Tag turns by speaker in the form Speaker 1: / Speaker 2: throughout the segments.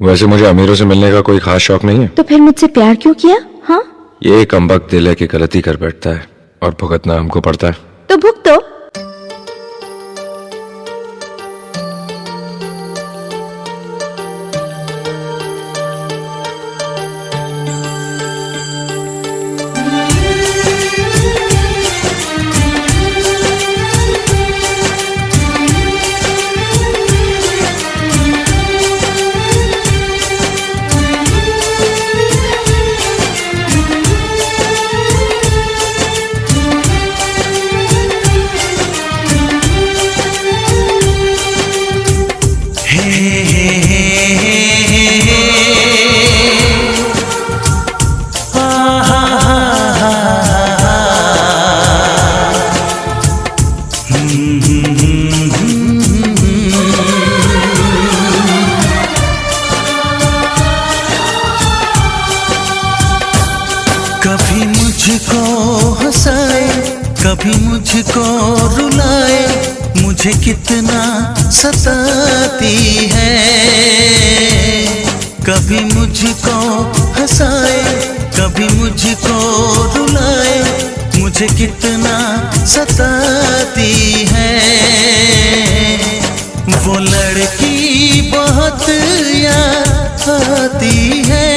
Speaker 1: वैसे मुझे अमीरों से मिलने का कोई खास शौक नहीं है।
Speaker 2: तो फिर मुझसे प्यार क्यों किया? हाँ,
Speaker 1: ये कमबख्त दिल है कि गलती कर बैठता है और भुगतना हमको पड़ता है।
Speaker 2: तो भुगतो।
Speaker 3: कभी मुझको हंसाए, कभी मुझको रुलाए, मुझे कितना सताती है। कभी मुझको हंसाए, कभी मुझको रुलाए, मुझे कितना सताती है। वो लड़की बहुत याद आती है,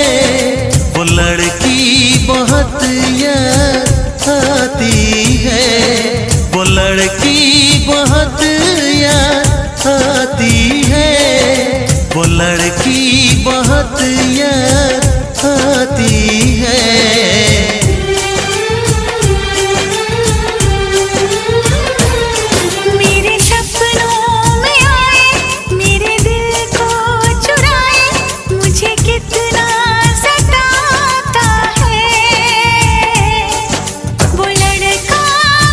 Speaker 3: वो लड़की बहुत याद आती है, वो लड़की बहुत याद आती है, वो लड़की बहुत याद आती है।
Speaker 4: मेरे सपनों में आए, मेरे दिल को चुराए, मुझे कितना सताता है। वो लड़का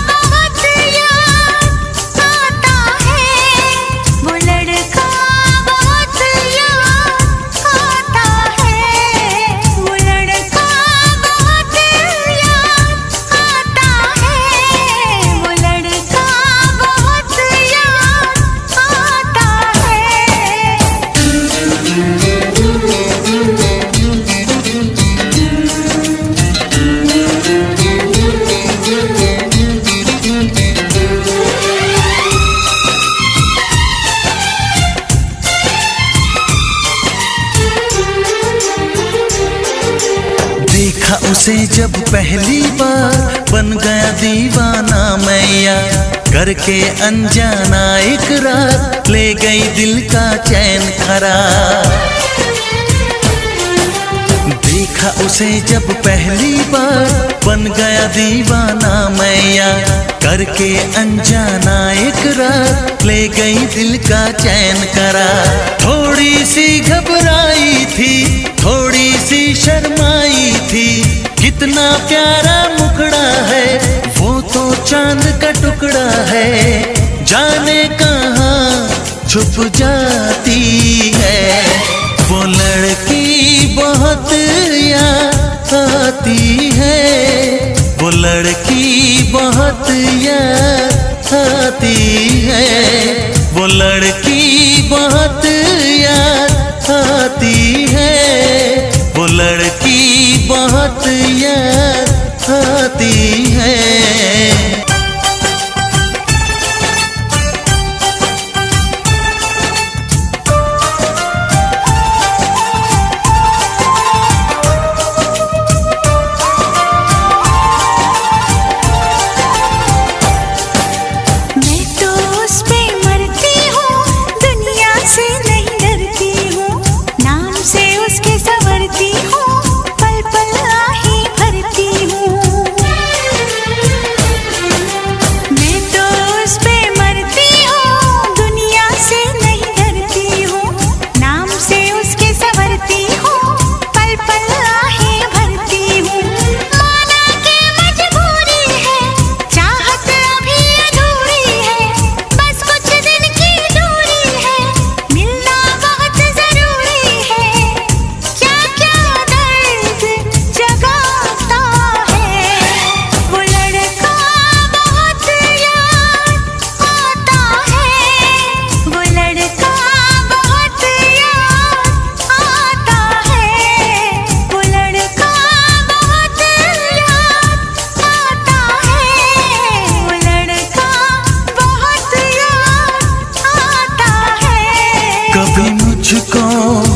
Speaker 4: बहुत याद आता है, वो लड़का बहुत याद आता है, वो लड़का बहुत याद आता है, वो लड़का बहुत याद आता
Speaker 3: देखा उसे जब पहली बार, बन गया दीवाना मैया, करके अनजाना इकरार, ले गई दिल का चैन करार। देखा उसे जब पहली बार, बन गया दीवाना मैया, करके अनजाना इकरार, ले गई दिल का चैन करार। थोड़ी सी घबराई थी, थोड़ी सी शर्माई थी, कितना प्यारा मुखड़ा है, वो तो चांद का टुकड़ा है, जाने कहाँ छुप जाती है। वो लड़की बहुत याद आती है, वो लड़की बहुत याद आती है, वो लड़की बहुत याद आती है, वो लड़की बहुत याद आती है।
Speaker 4: मैं तो उस पे मरती हूँ, दुनिया से नहीं डरती हूँ, नाम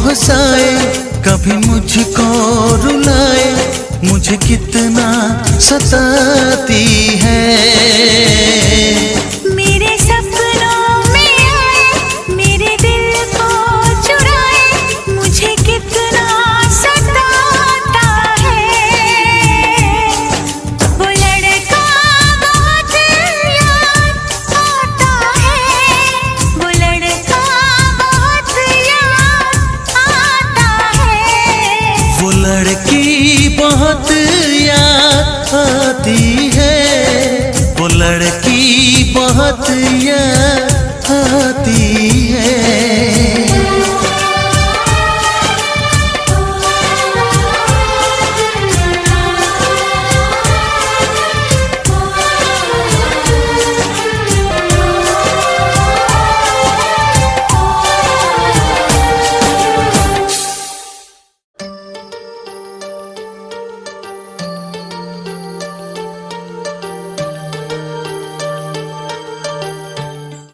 Speaker 3: हंसाए, कभी मुझको रुलाए, मुझे कितना सताती है।